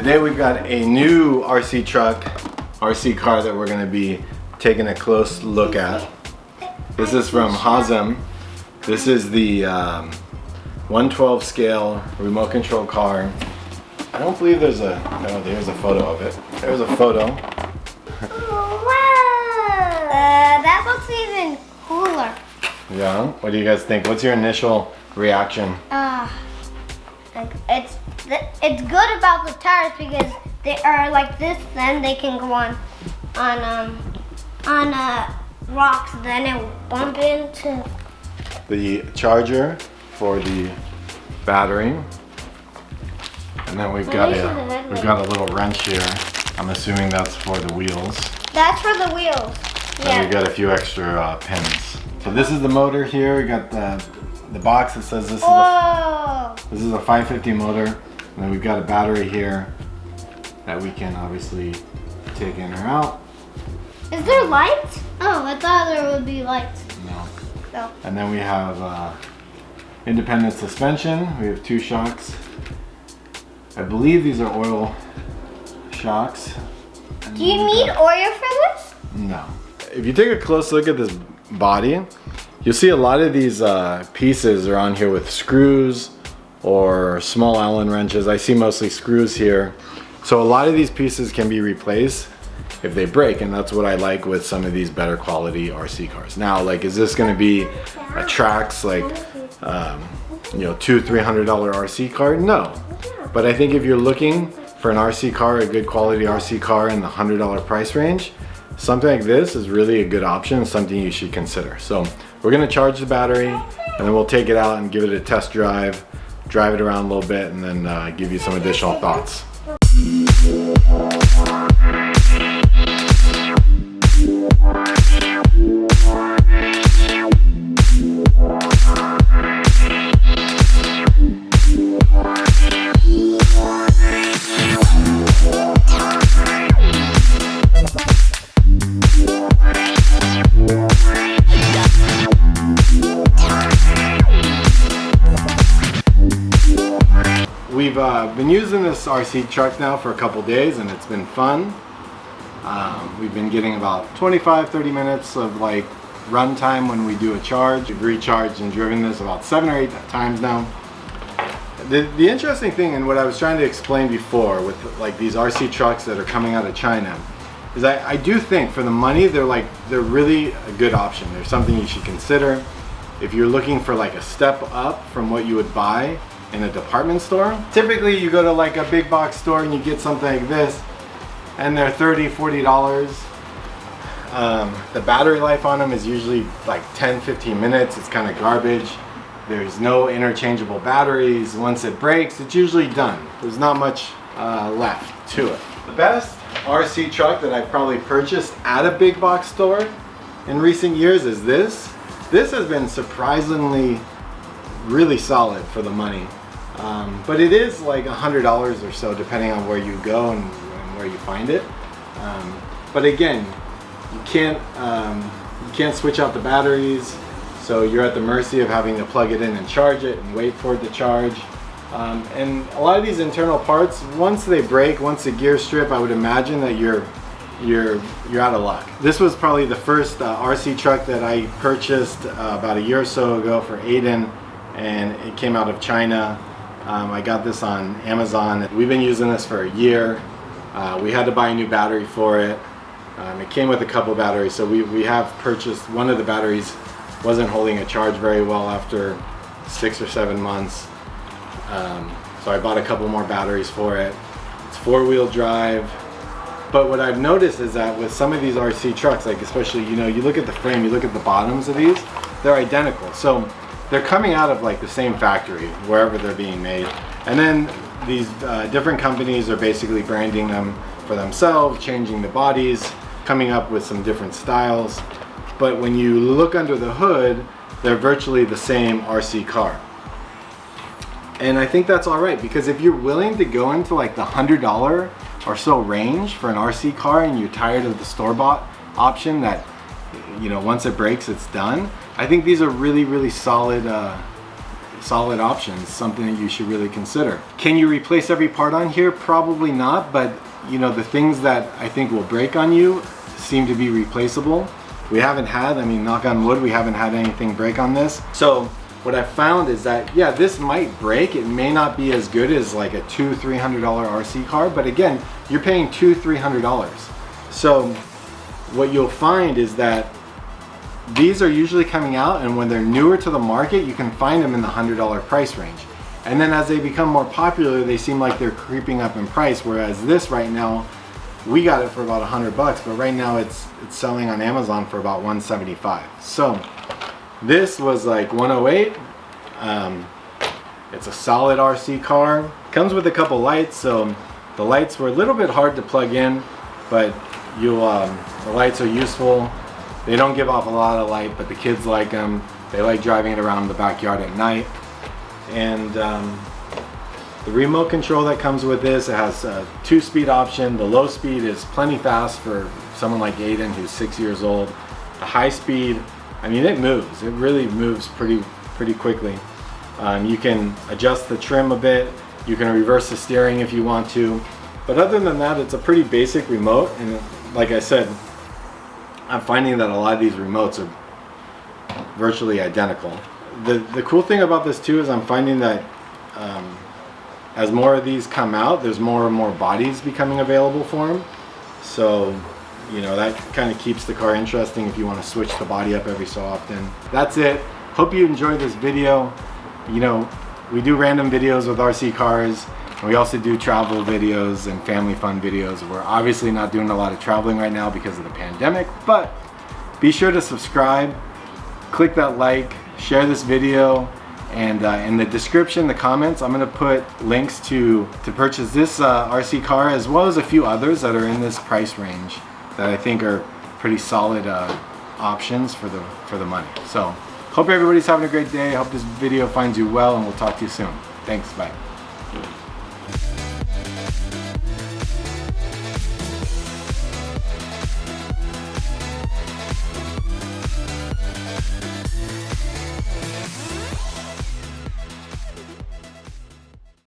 Today we've got a new RC truck, RC car that we're going to be taking a close look at. This is from Hosim. This is the 112 scale remote control car. I don't believe there's a, no, there's a photo of it. There's a photo. Wow! That looks even cooler. Yeah, what do you guys think? What's your initial reaction? It's good about the tires because they are like this. Then they can go on rocks. Then it will bump into the charger for the battery, and then we've got a little wrench here. I'm assuming that's for the wheels. That's for the wheels. And we got a few extra pins. So this is the motor here. We got the box that says this is a 550 motor, and then we've got a battery here that we can obviously take in or out. Is there lights? Oh, I thought there would be lights. No. No. And then we have independent suspension. We have 2 shocks. I believe these are oil shocks. Do you need oil for this? No. If you take a close look at this body, you'll see a lot of these pieces are on here with screws or small Allen wrenches. I see mostly screws here. So a lot of these pieces can be replaced if they break, and that's what I like with some of these better quality RC cars. Now, like, is this gonna be a Trax, like, you know, $200-300 RC car? No. But I think if you're looking for an RC car, a good quality RC car in the $100 price range, something like this is really a good option, something you should consider. So we're gonna charge the battery, and then we'll take it out and give it a test drive it around a little bit, and then give you some additional thoughts. We've been using this RC truck now for a couple days, and it's been fun. We've been getting about 25-30 minutes of like run time when we do a charge. We've recharged and driven this about 7 or 8 times now. The interesting thing, and what I was trying to explain before with like these RC trucks that are coming out of China, is I do think for the money they're really a good option. They're something you should consider if you're looking for like a step up from what you would buy in a department store. Typically you go to like a big box store and you get something like this, and they're $30-40. The battery life on them is usually like 10-15 minutes. It's kind of garbage. There's no interchangeable batteries. Once it breaks, it's usually done. There's not much left to it. The best RC truck that I've probably purchased at a big box store in recent years is this. This has been surprisingly really solid for the money. But it is like $100 or so depending on where you go and where you find it. But again, you can't switch out the batteries, so you're at the mercy of having to plug it in and charge it and wait for it to charge. And a lot of these internal parts, once they break, once the gears strip, I would imagine that you're out of luck. This was probably the first RC truck that I purchased about a year or so ago for Aiden, and it came out of China. I got this on Amazon. We've been using this for a year. We had to buy a new battery for it. It came with a couple batteries, so we have purchased one of the batteries. Wasn't holding a charge very well after 6 or 7 months. So I bought a couple more batteries for it. It's 4-wheel drive. But what I've noticed is that with some of these RC trucks, like especially, you know, you look at the frame, you look at the bottoms of these, they're identical. So they're coming out of like the same factory, wherever they're being made. And then these different companies are basically branding them for themselves, changing the bodies, coming up with some different styles. But when you look under the hood, they're virtually the same RC car. And I think that's all right, because if you're willing to go into like the $100 or so range for an RC car and you're tired of the store-bought option that, you know, once it breaks, it's done. I think these are really, really solid solid options, something that you should really consider. Can you replace every part on here? Probably not, but you know, the things that I think will break on you seem to be replaceable. We haven't had, I mean, knock on wood, we haven't had anything break on this. So what I found is that, yeah, this might break. It may not be as good as like a $200-300 RC car, but again, you're paying $200-300. So what you'll find is that these are usually coming out, and when they're newer to the market, you can find them in the $100 price range. And then as they become more popular, they seem like they're creeping up in price, whereas this right now, we got it for about $100, but right now it's selling on Amazon for about $175. So this was like 108. It's a solid RC car. Comes with a couple lights, so the lights were a little bit hard to plug in, but the lights are useful. They don't give off a lot of light, but the kids like them. They like driving it around the backyard at night. And the remote control that comes with this, it has a 2-speed option. The low speed is plenty fast for someone like Aiden, who's 6 years old. The high speed, I mean, it moves. It really moves pretty quickly. You can adjust the trim a bit. You can reverse the steering if you want to. But other than that, it's a pretty basic remote. And like I said, I'm finding that a lot of these remotes are virtually identical. The cool thing about this too is I'm finding that as more of these come out, there's more and more bodies becoming available for them. So, you know, that kind of keeps the car interesting if you want to switch the body up every so often. That's it. Hope you enjoyed this video. You know, we do random videos with RC cars, and we also do travel videos and family fun videos. We're obviously not doing a lot of traveling right now because of the pandemic, but be sure to subscribe, click that like, share this video, and in the description, the comments, I'm going to put links to purchase this RC car, as well as a few others that are in this price range that I think are pretty solid options for the money. So hope everybody's having a great day. I hope this video finds you well, and we'll talk to you soon. Thanks, bye.